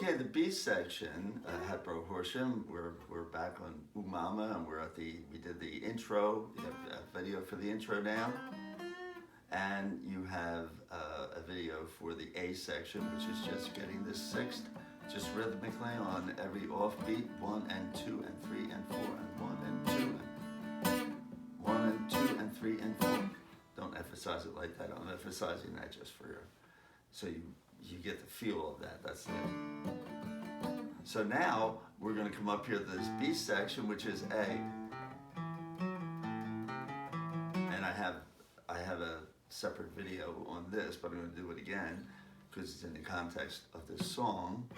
Okay, the B section, Hatboro Horsham, we're back on Umama, and we did the intro. You have a video for the intro now, and you have a video for the A section, which is just getting the sixth, just rhythmically on every offbeat, 1 and 2 and 3 and 4 and 1 and 2 and 1 and 2 and 3 and 4. Don't emphasize it like that. I'm emphasizing that just for you, so you get the feel of that. That's it. So now we're going to come up here to this B section, which is A, and I have a separate video on this, but I'm going to do it again because it's in the context of this song.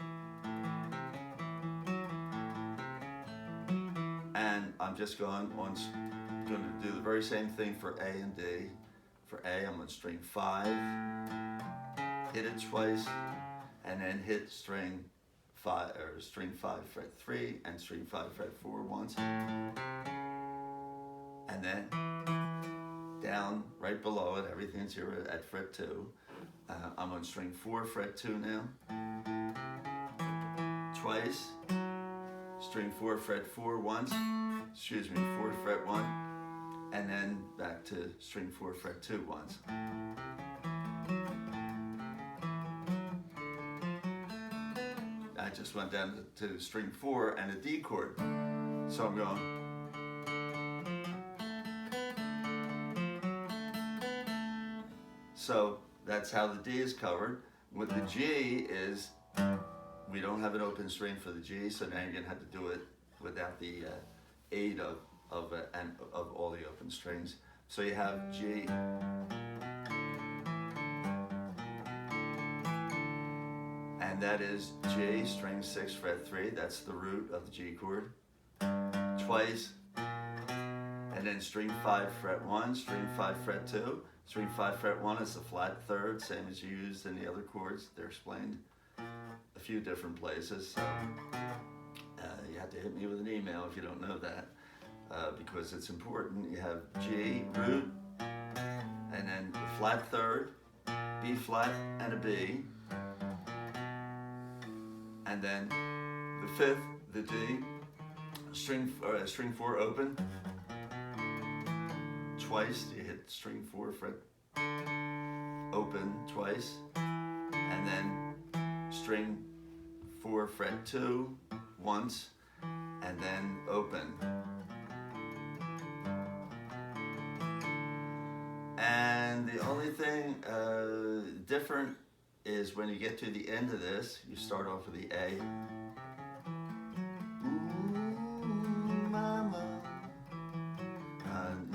And I'm just going to do the very same thing for A and D. For A, I'm on string 5. Hit it twice, and then hit string 5 fret 3 and string 5 fret 4 once, and then down right below it, everything's here at fret 2. I'm on string 4 fret 2 now, twice, string 4 fret 4 once, 4 fret 1, and then back to string 4 fret 2 once. I just went down to string 4 and a D chord. So I'm going. So that's how the D is covered. With the G is, we don't have an open string for the G, so now you're gonna have to do it without the aid of all the open strings. So you have G, and that is G, string 6 fret 3, that's the root of the G chord, twice, and then string 5 fret 1, string 5 fret 2, string 5 fret 1 is the flat third, same as you used in the other chords. They're explained a few different places, so you have to hit me with an email if you don't know that, because it's important. You have G, root, and then the flat third, B flat and a B, and then the fifth, the D, string 4 open, twice, you hit string 4 fret open twice, and then string 4 fret 2 once, and then open. And the only thing different is when you get to the end of this, you start off with the A. Ooh, mama. And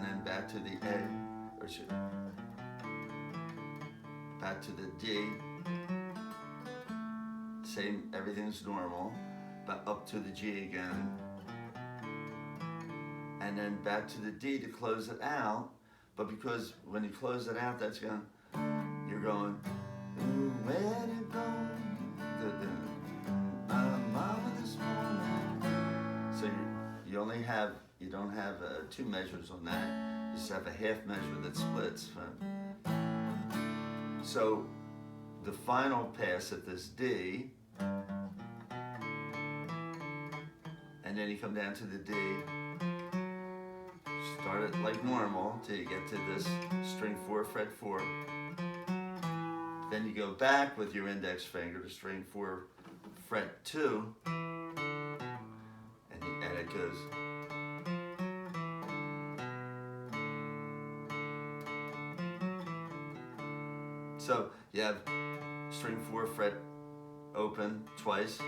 then back to the A, back to the D. Same, everything's normal, but up to the G again. And then back to the D to close it out. But because when you close it out, you're going, ooh, where you going? Mama this morning. So you don't have 2 measures on that. You just have a half measure that splits. So the final pass at this D, and then you come down to the D, start it like normal till you get to this string 4 fret 4. Then you go back with your index finger to string 4 fret 2, and it goes. So you have string 4 fret open twice,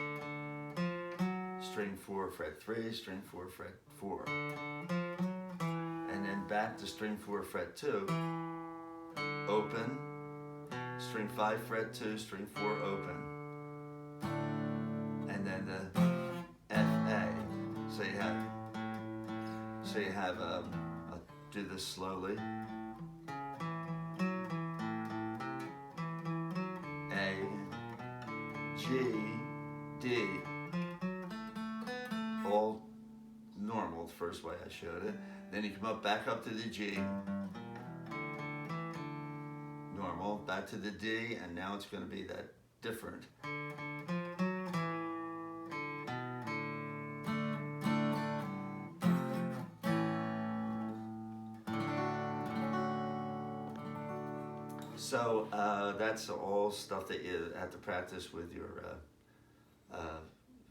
string 4 fret 3, string 4 fret 4, and then back to string 4 fret 2, open, string 5 fret 2, string 4 open, and then the F-A. So you have I'll do this slowly. A, G, D, all normal, the first way I showed it. Then you come back up to the G, normal, back to the D, and now it's going to be that different. So that's all stuff that you have to practice with your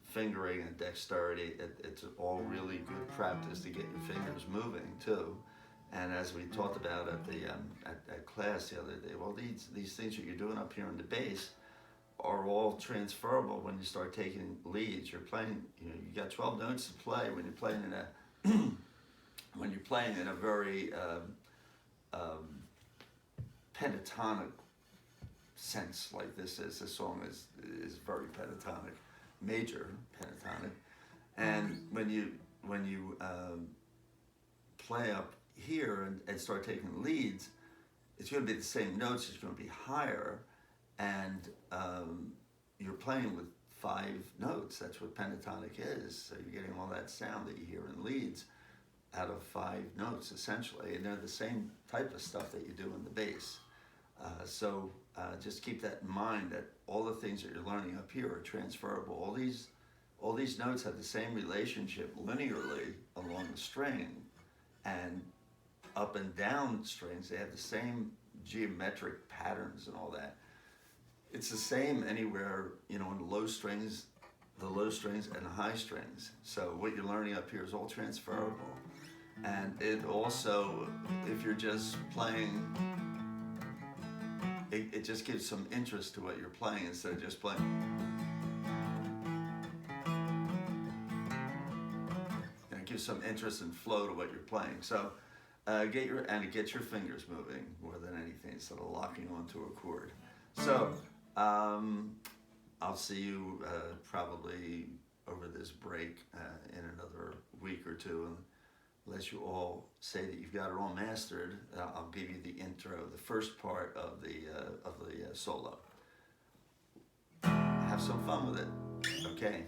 fingering and dexterity. It's all really good practice to get your fingers moving too. And as we talked about at the at class the other day, well, these things that you're doing up here in the bass are all transferable when you start taking leads. You're playing, you know, you got 12 notes to play when you're playing in a when you're playing in a very pentatonic sense like this is. This song is very pentatonic, major pentatonic, and when you play up here and start taking leads, it's going to be the same notes. It's going to be higher, and you're playing with 5 notes. That's what pentatonic is. So you're getting all that sound that you hear in leads out of 5 notes essentially, and they're the same type of stuff that you do in the bass. So just keep that in mind, that all the things that you're learning up here are transferable. All these notes have the same relationship linearly along the string, and up and down strings, they have the same geometric patterns and all that. It's the same anywhere, you know, in the low strings and the high strings. So what you're learning up here is all transferable. And it also, if you're just playing, it just gives some interest to what you're playing instead of just playing. And it gives some interest and flow to what you're playing. So get your fingers moving more than anything instead of locking onto a chord. So I'll see you probably over this break in another week or two. Unless you all say that you've got it all mastered, I'll give you the intro, the first part of the solo. Have some fun with it. Okay.